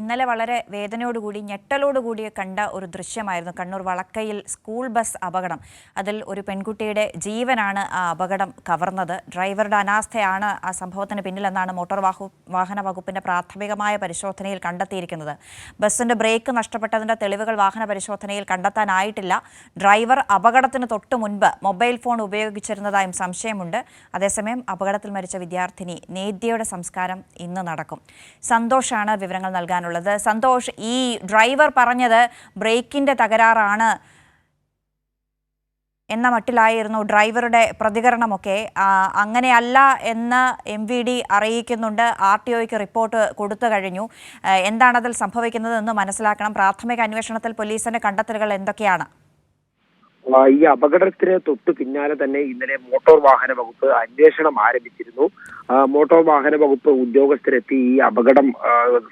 ഇന്നലെ വളരെ വേദനയോടുകൂടി ഞെട്ടലോടുകൂടി കണ്ട ഒരു ദൃശ്യമായിരുന്നു കണ്ണൂർ വളക്കയിൽ സ്കൂൾ ബസ് അപകടം. അതിൽ ഒരു പെൺകുട്ടിയുടെ ജീവനാണ് ആ അപകടം കവർന്നത്. ഡ്രൈവറുടെ അനാസ്ഥയാണ് ആ സംഭവത്തിന് പിന്നിലെന്നാണ് മോട്ടോർ വാഹന വകുപ്പിന്റെ പ്രാഥമികമായ പരിശോധനയിൽ കണ്ടെത്തിയിരിക്കുന്നത്. ബസിന്റെ ബ്രേക്ക് നഷ്ടപ്പെട്ടതിന്റെ തെളിവുകൾ വാഹന പരിശോധനയിൽ കണ്ടെത്താനായിട്ടില്ല. ഡ്രൈവർ അപകടത്തിന് തൊട്ടു മുൻപ് മൊബൈൽ ഫോൺ ഉപയോഗിച്ചിരുന്നതായും സംശയമുണ്ട്. അതേസമയം അപകടത്തിൽ മരിച്ച വിദ്യാർത്ഥിനി നേദ്യയുടെ സംസ്കാരം ഇന്ന് നടക്കും. സന്തോഷാണ് വിവരങ്ങൾ നൽകാനുള്ളത്. സന്തോഷ്, ഈ ഡ്രൈവർ പറഞ്ഞത് ബ്രേക്കിന്റെ തകരാറാണ് എന്ന മട്ടിലായിരുന്നു ഡ്രൈവറുടെ പ്രതികരണമൊക്കെ. അങ്ങനെയല്ല എന്ന് MVD അറിയിക്കുന്നുണ്ട്. RTOയ്ക്ക് റിപ്പോർട്ട് കൊടുത്തു കഴിഞ്ഞു. എന്താണതിൽ സംഭവിക്കുന്നതെന്ന് മനസ്സിലാക്കണം. പ്രാഥമിക അന്വേഷണത്തിൽ പോലീസിന്റെ കണ്ടെത്തലുകൾ എന്തൊക്കെയാണ്? ഈ അപകടത്തിന് തൊട്ടു പിന്നാലെ തന്നെ ഇന്നലെ മോട്ടോർ വാഹന വകുപ്പ് അന്വേഷണം ആരംഭിച്ചിരുന്നു. മോട്ടോർ വാഹന വകുപ്പ് ഉദ്യോഗസ്ഥരെത്തി ഈ അപകടം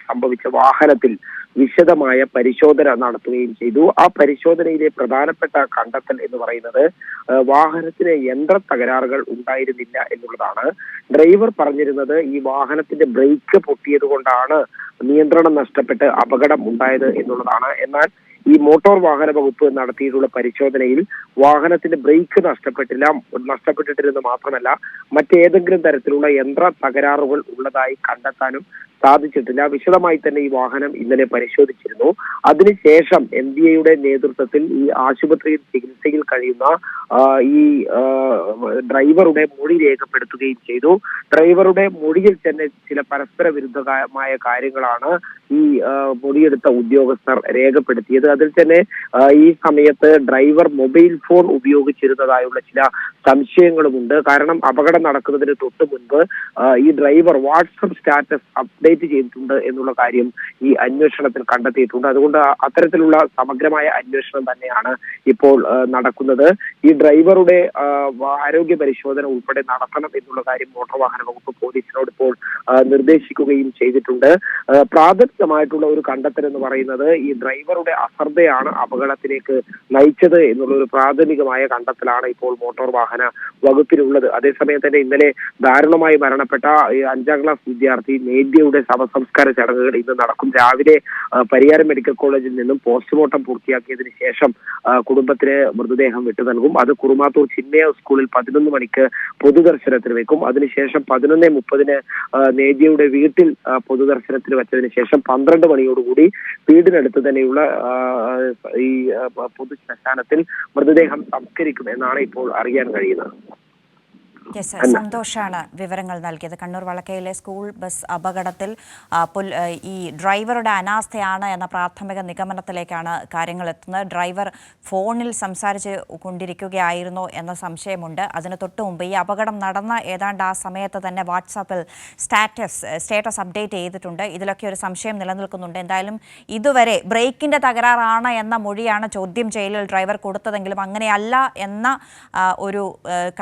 സംഭവിച്ച വാഹനത്തിൽ വിശദമായ പരിശോധന നടത്തുകയും ചെയ്തു. ആ പരിശോധനയിലെ പ്രധാനപ്പെട്ട കണ്ടെത്തൽ എന്ന് പറയുന്നത് വാഹനത്തിന് യന്ത്ര തകരാറുകൾ ഉണ്ടായിരുന്നില്ല എന്നുള്ളതാണ്. ഡ്രൈവർ പറഞ്ഞിരുന്നത് ഈ വാഹനത്തിന്റെ ബ്രേക്ക് പൊട്ടിയത് കൊണ്ടാണ് നിയന്ത്രണം നഷ്ടപ്പെട്ട് അപകടം ഉണ്ടായത് എന്നുള്ളതാണ്. എന്നാൽ ഈ മോട്ടോർ വാഹന വകുപ്പ് നടത്തിയിട്ടുള്ള പരിശോധനയിൽ വാഹനത്തിന്റെ ബ്രേക്ക് നഷ്ടപ്പെട്ടിട്ടില്ലെന്ന് മാത്രമല്ല മറ്റേതെങ്കിലും തരത്തിലുള്ള യന്ത്ര തകരാറുകൾ ഉള്ളതായി കണ്ടെത്താനും സാധിച്ചിട്ടില്ല. വിശദമായി തന്നെ ഈ വാഹനം ഇന്നലെ പരിശോധിച്ചിരുന്നു. അതിനുശേഷം MVAയുടെ നേതൃത്വത്തിൽ ഈ ആശുപത്രിയിൽ ചികിത്സയിൽ കഴിയുന്ന ഈ ഡ്രൈവറുടെ മൊഴി രേഖപ്പെടുത്തുകയും ചെയ്തു. ഡ്രൈവറുടെ മൊഴിയിൽ തന്നെ ചില പരസ്പര വിരുദ്ധമായ കാര്യങ്ങളാണ് ഈ മൊഴിയെടുത്ത ഉദ്യോഗസ്ഥർ രേഖപ്പെടുത്തിയത്. അതിൽ തന്നെ ഈ സമയത്ത് ഡ്രൈവർ മൊബൈൽ ഫോൺ ഉപയോഗിച്ചിരുന്നതായുള്ള ചില സംശയങ്ങളുമുണ്ട്. കാരണം അപകടം നടക്കുന്നതിന് തൊട്ട് മുൻപ് ഈ ഡ്രൈവർ വാട്സപ്പ് സ്റ്റാറ്റസ് അപ്ഡേറ്റ് ചെയ്തിട്ടുണ്ട് എന്നുള്ള കാര്യം ഈ അന്വേഷണത്തിൽ കണ്ടെത്തിയിട്ടുണ്ട്. അതുകൊണ്ട് അത്തരത്തിലുള്ള സമഗ്രമായ അന്വേഷണം തന്നെയാണ് ഇപ്പോൾ നടക്കുന്നത്. ഈ ഡ്രൈവറുടെ ആരോഗ്യ പരിശോധന ഉൾപ്പെടെ നടത്തണം എന്നുള്ള കാര്യം മോട്ടോർ വാഹന വകുപ്പ് പോലീസിനോട് ഇപ്പോൾ നിർദ്ദേശിക്കുകയും ചെയ്തിട്ടുണ്ട്. പ്രാഥമികമായിട്ടുള്ള ഒരു കണ്ടെത്തൽ എന്ന് പറയുന്നത് ഈ ഡ്രൈവറുടെ അശ്രദ്ധയാണ് അപകടത്തിലേക്ക് നയിച്ചത് എന്നുള്ള ഒരു പ്രാഥമികമായ കണ്ടെത്തലാണ് ഇപ്പോൾ മോട്ടോർ വാഹന വകുപ്പിനുള്ളത്. അതേസമയം തന്നെ ഇന്നലെ ദാരുണമായി മരണപ്പെട്ട 5ാം ക്ലാസ് വിദ്യാർത്ഥി നേദ്യയുടെ ശവസംസ്കാര ചടങ്ങുകൾ ഇന്ന് നടക്കും. രാവിലെ പരിയാരം മെഡിക്കൽ കോളേജിൽ നിന്നും പോസ്റ്റ്മോർട്ടം പൂർത്തിയാക്കിയതിനു ശേഷം കുടുംബത്തിന് മൃതദേഹം വിട്ടു നൽകും. അത് കുറുമാത്തൂർ ചിന്മയ സ്കൂളിൽ 11 മണിക്ക് പൊതുദർശനത്തിന് വെക്കും. അതിനുശേഷം 11:30 നേദ്യയുടെ വീട്ടിൽ പൊതുദർശനത്തിന് വെച്ചതിന് ശേഷം 12 മണിയോടുകൂടി വീടിനടുത്ത് തന്നെയുള്ള ഈ പൊതു ശ്മശാനത്തിൽ മൃതദേഹം സംസ്കരിക്കും എന്നാണ് ഇപ്പോൾ അറിയാൻ കഴിയുന്നത്. സന്തോഷാണ് വിവരങ്ങൾ നൽകിയത്. കണ്ണൂർ വളക്കയിലെ സ്കൂൾ ബസ് അപകടത്തിൽ ഈ ഡ്രൈവറുടെ അനാസ്ഥയാണ് എന്ന പ്രാഥമിക നിഗമനത്തിലേക്കാണ് കാര്യങ്ങൾ എത്തുന്നത്. ഡ്രൈവർ ഫോണിൽ സംസാരിച്ച് കൊണ്ടിരിക്കുകയായിരുന്നു എന്ന സംശയമുണ്ട്. അതിന് തൊട്ട് മുമ്പ് ഈ അപകടം നടന്ന ഏതാണ്ട് ആ സമയത്ത് തന്നെ വാട്സാപ്പിൽ സ്റ്റേറ്റസ് അപ്ഡേറ്റ് ചെയ്തിട്ടുണ്ട്. ഇതിലൊക്കെ ഒരു സംശയം നിലനിൽക്കുന്നുണ്ട്. എന്തായാലും ഇതുവരെ ബ്രേക്കിൻ്റെ തകരാറാണ് എന്ന മൊഴിയാണ് ചോദ്യം ചെയ്യലിൽ ഡ്രൈവർ കൊടുത്തതെങ്കിലും അങ്ങനെയല്ല എന്ന ഒരു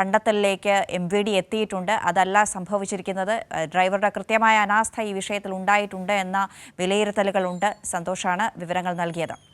കണ്ടെത്തലിലേക്ക് MVD എത്തിയിട്ടുണ്ട്. അതല്ല സംഭവിച്ചിരിക്കുന്നത്. ഡ്രൈവറുടെ കൃത്യമായ അനാസ്ഥ ഈ വിഷയത്തിൽ ഉണ്ടായിട്ടുണ്ട് എന്ന വിലയിരുത്തലുകളുണ്ട്. സന്തോഷാണ് വിവരങ്ങൾ നൽകിയത്.